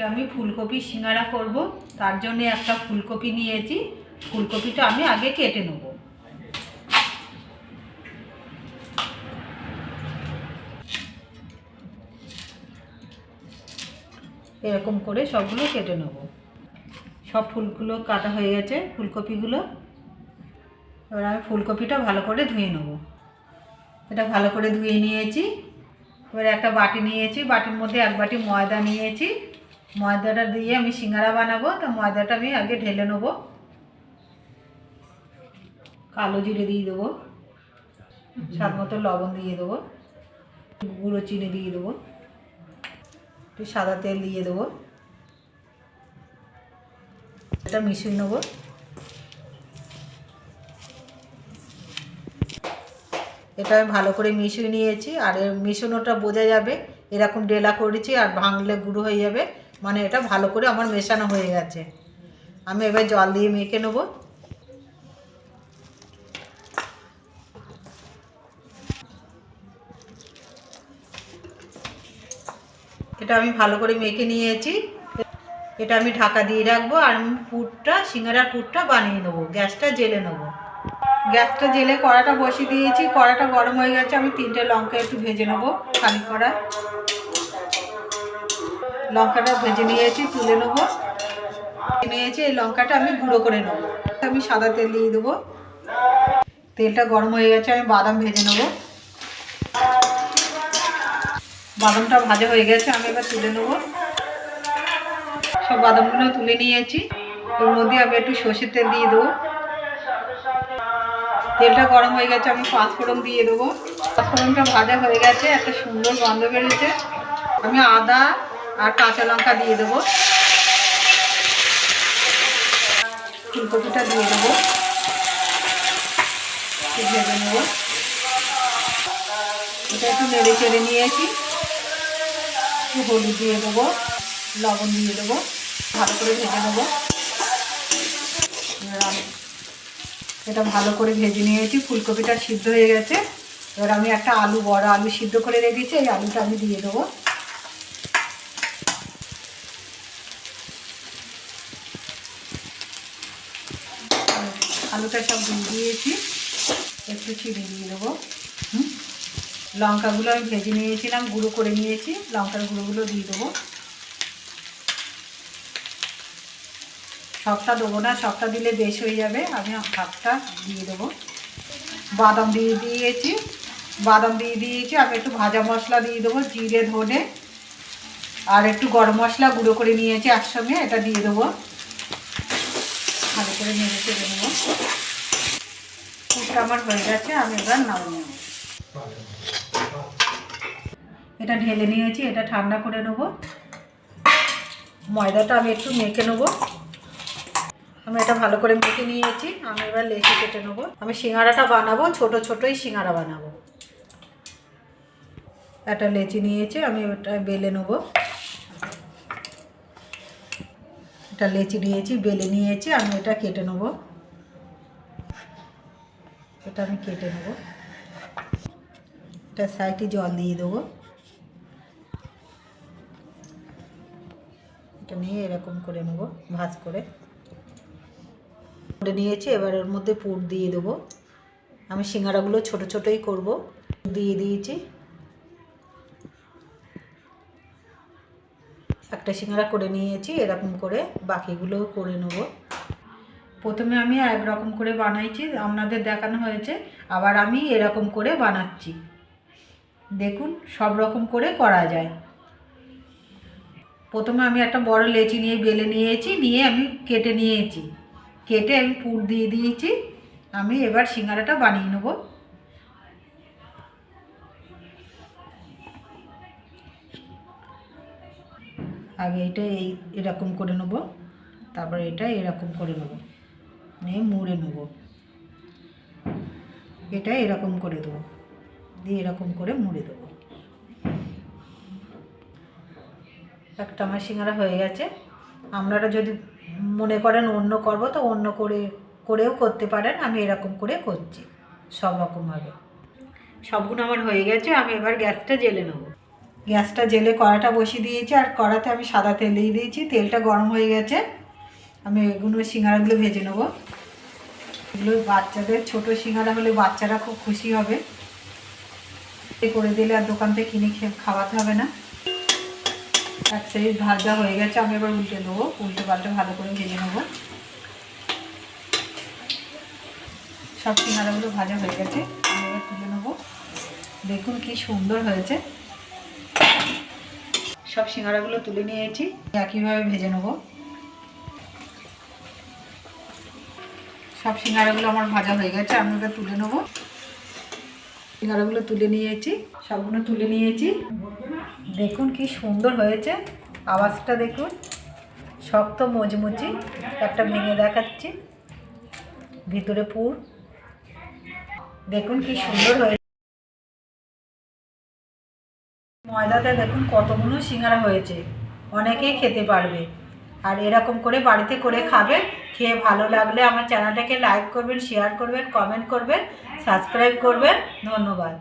আমি ফুলকপি সিঙ্গারা করব, তার জন্য একটা ফুলকপি নিয়েছি। ফুলকপিটা আমি আগে কেটে নেব। এরকম করে সবগুলো কেটে নেব। সব ফুলগুলো কাটা হয়ে গেছে, ফুলকপিগুলো। এবার আমি ফুলকপিটা ভালো করে ধুয়ে নেব। এটা ভালো করে ধুয়ে নিয়েছি। এবার একটা বাটি নিয়েছি, বাটির মধ্যে এক বাটি ময়দা নিয়েছি। ময়দাটা দিয়ে আমি সিঙ্গারা বানাবো, তো ময়দাটা আমি আগে ঢেলে নেব। কালো জিরে দিয়ে দেবো, স্বাদ মতো লবণ দিয়ে দেবো, গুঁড়ো চিনি দিয়ে দেবো, একটু সাদা তেল দিয়ে দেবো। এটা মিশিয়ে নেবো। এটা আমি ভালো করে মিশিয়ে নিয়েছি। আর এর মিশানোটা বোঝা যাবে, এরকম ডেলা করেছি, আর ভাঙলে গুঁড়ো হয়ে যাবে, মানে এটা ভালো করে আমার মেশানো হয়ে গেছে। আমি এবার জল দিয়ে মেখে নেব। এটা আমি ভালো করে মেখে নিয়েছি। এটা আমি ঢাকা দিয়ে রাখবো, আর আমি সিঙ্গারার পুরটা বানিয়ে নেবো। গ্যাসটা জেলে নেবো। গ্যাসটা জেলে কড়াটা বসিয়ে দিয়েছি। কড়াটা গরম হয়ে গেছে। আমি 3টে লঙ্কা একটু ভেজে নেবো খালি কড়া। লঙ্কাটা ভেজে নিয়েছি, তুলে নেবো। নিয়েছি এই লঙ্কাটা আমি গুঁড়ো করে নেবো। আমি সাদা তেল দিয়ে দেবো। তেলটা গরম হয়ে গেছে, আমি বাদাম ভেজে নেবো। বাদামটা ভাজা হয়ে গেছে, আমি এবার তুলে নেবো। সব বাদামগুলো তুলে নিয়েছি। এর মধ্যে আমি একটু সর্ষের তেল দিয়ে দেবো। তেলটা গরম হয়ে গেছে, আমি পাঁচফোড়ন দিয়ে দেবো। পাঁচফোড়নটা ভাজা হয়ে গেছে, একটা সুন্দর গন্ধ বেরোচ্ছে। আমি আদা আর কাঁচা লঙ্কা দিয়ে দেবো। ফুলকপিটা দিয়ে দেবো, ভেজে নেবো। এটা একটু নেড়ে চেড়ে নিয়েছি। একটু হলুদ দিয়ে দেবো, লবণ দিয়ে দেবো, ভালো করে ভেজে নেবো। এটা ভালো করে ভেজে নিয়েছি। ফুলকপিটা সিদ্ধ হয়ে গেছে। এবার আমি একটা বড় আলু সিদ্ধ করে রেখেছি, এই আলুটা আমি দিয়ে দেবো। আলুটা সব দিয়ে দিয়েছি। একটু চিনি দিয়ে দেবো। লঙ্কাগুলো আমি ভেজে নিয়েছিলাম, গুঁড়ো করে নিয়েছি, লঙ্কার গুঁড়োগুলো দিয়ে দেবো। সবটা দেবো না, সবটা দিলে বেশ হয়ে যাবে। আমি হাফটা দিয়ে দেবো। বাদাম দিয়ে দিয়েছি। আমি একটু ভাজা মশলা দিয়ে দেবো, জিরে ধনে আর একটু গরম মশলা গুঁড়ো করে নিয়েছি একসঙ্গে, এটা দিয়ে দেবো। ভালো করে নেড়ে চেড়ে নেবো। পুরটা আমার হয়ে গেছে, আমি এবার নামিয়ে নেব। এটা ঢেলে নিয়েছি, এটা ঠান্ডা করে নেবো। ময়দাটা আমি একটু মেখে নেবো। আমি এটা ভালো করে মেখে নিয়েছি। আমি এবার লেচি কেটে নেবো। আমি সিঙ্গারাটা বানাবো, ছোট ছোটই সিঙ্গারা বানাবো। একটা লেচি নিয়েছি, আমি এটা বেলে নেবো। এটা লেচি নিয়েছি, বেলে নিয়েছি, আমি এটা কেটে নেবো। এটা আমি কেটে নেবো। এটা সাইডে জল দিয়ে দেবো। এটা নিয়ে এরকম করে নেবো, ভাঁজ করে নিয়েছি। এবার এর মধ্যে পুর দিয়ে দেবো। আমি সিঙ্গারাগুলো ছোট ছোটই করব। দিয়ে দিয়েছি। একটা সিঙ্গারা করে নিয়েছি, এরকম করে বাকিগুলোও করে নেব। প্রথমে আমি একরকম করে বানাইছি, আপনাদের দেখানো হয়েছে। আবার আমি এরকম করে বানাচ্ছি। দেখুন, সব রকম করে করা যায়। প্রথমে আমি একটা বড় লেচি নিয়ে বেলে নিয়েছি, নিয়ে আমি কেটে নিয়েছি। কেটে আমি পুর দিয়ে দিয়েছি। আমি এবার সিঙ্গারাটা বানিয়ে নেব। আগে এটা এরকম করে নেব, তারপরে এটা এরকম করে নেব, নিয়ে মুড়ে নেব। এটা এরকম করে দেবো, দিয়ে এরকম করে মুড়ে দেবো। একটা আমার সিঙ্গারা হয়ে গেছে। আপনারা যদি মনে করেন অন্য করব, তো অন্য করেও করতে পারেন। আমি এরকম করে করছি, সব রকমভাবে। সবগুলো আমার হয়ে গেছে। আমি এবার গ্যাসটা জ্বেলে নেব। গ্যাসটা জেলে কড়াটা বসিয়ে দিয়েছি, আর কড়াতে আমি সাদা তেল দিয়ে দিয়েছি। তেলটা গরম হয়ে গেছে, আমি এগুলো সিঙ্গারাগুলো ভেজে নেবো। এগুলো বাচ্চাদের, ছোটো সিঙ্গারা হলে বাচ্চারা খুব খুশি হবে। করে দিলে আর দোকান থেকে কিনে খাওয়াতে হবে না। এক সাইড ভাজা হয়ে গেছে, আমি এবার উল্টে নেবো। উল্টে পাল্টে ভালো করে ভেজে নেবো। সব সিঙ্গারাগুলো ভাজা হয়ে গেছে, আমি এবার তুলে নেবো। দেখুন কি সুন্দর হয়েছে। সব সিঙ্গারাগুলো তুলে নিয়েছি, একইভাবে ভেজে নেবো। সব সিঙ্গারাগুলো আমার ভাজা হয়ে গেছে, আমি এবার তুলে নেবো। সিঙ্গারাগুলো তুলে নিয়েছি, সবগুলো তুলে নিয়েছি। দেখুন কি সুন্দর হয়েছে, আওয়াজটা দেখুন, শক্ত মচমচি। একটা ভেঙে দেখাচ্ছি, ভিতরে পুর। দেখুন কি সুন্দর হয়েছে। ময়দাতে দেখুন কতগুলো সিঙ্গারা হয়েছে, অনেকেই খেতে পারবে। আর এরকম করে বাড়িতে করে খাবেন। খেয়ে ভালো লাগলে আমার চ্যানেলটাকে লাইক করবেন, শেয়ার করবেন, কমেন্ট করবেন, সাবস্ক্রাইব করবেন। ধন্যবাদ।